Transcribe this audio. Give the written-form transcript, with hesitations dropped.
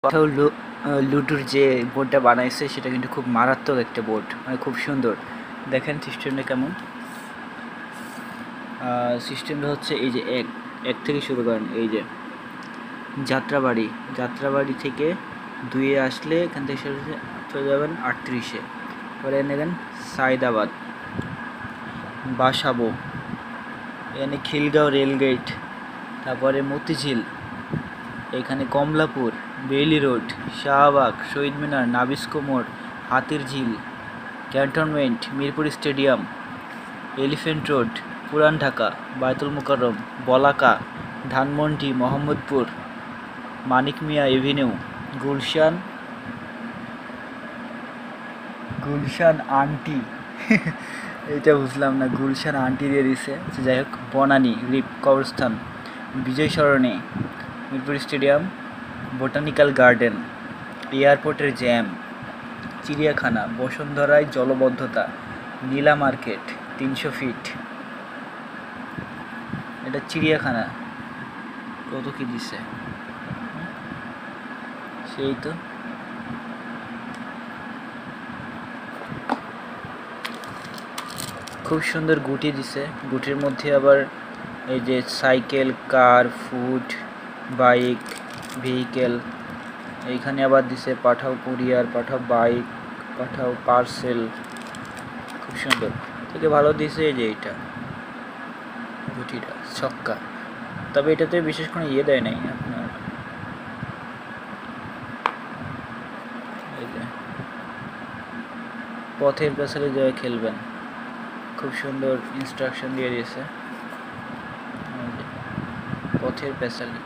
কোথাও লুডোর যে বোর্ডটা বানাইছে সেটা কিন্তু খুব মারাত্মক একটা বোর্ড, মানে খুব সুন্দর। দেখেন সিস্টেমটা কেমন। সিস্টেমটা হচ্ছে এই যে এক থেকে শুরু করেন, এই যে যাত্রাবাড়ি থেকে 2-এ আসলে এখান থেকে চলে যাবেন 38-এ, পরে নেবেন সায়দাবাদ, বাসাবো, এখানে খিলগাঁও রেলগেট, তারপরে মতিঝিল, এখানে কমলাপুর, বেইলি রোড, শাহবাগ, শহীদ মিনার, নাবিস্কো মোড়, হাতির ঝিল, cantonment, Mirpur stadium, elephant road, পুরান ঢাকা, বায়তুল মোকাররম, বলাকা, ধানমন্ডি, মোহাম্মদপুর, মানিক মিয়া এভিনিউ, গুলশান আন্টি এটা বুঝলাম না, গুলশান আন্টি দিয়ে দিছে, যাই হোক, বনানী, কবরস্থান, বিজয় সরণি, মিরপুর স্টেডিয়াম, বোটানিক্যাল গার্ডেন, এয়ারপোর্টের জ্যাম, চিড়িয়াখানা, বসুন্ধরায় জলবদ্ধতা, নীলা মার্কেট 300 ফিট, এটা চিড়িয়াখানা। কত কি দিছে, সেই তো খুব সুন্দর গুটি দিছে। গুটির মধ্যে আবার এই যে সাইকেল, কার, ফুড, বাইক, ভেহিকেল, এইখানে আবার দিছে পাঠাও কুরিয়ার, পাঠাও বাইক, পাঠাও পার্সেল, খুব সুন্দর। থেকে ভালো দিছে এই যে এইটা গুটিটা ছক্কা, তবে এটাতে বিশেষ কোনো ইয়ে দেয় নাই আপনার, এই যে পথের পেছালে যায় খেলবেন, খুব সুন্দর ইনস্ট্রাকশন দিয়ে দিয়েছে, পথের পেছালি।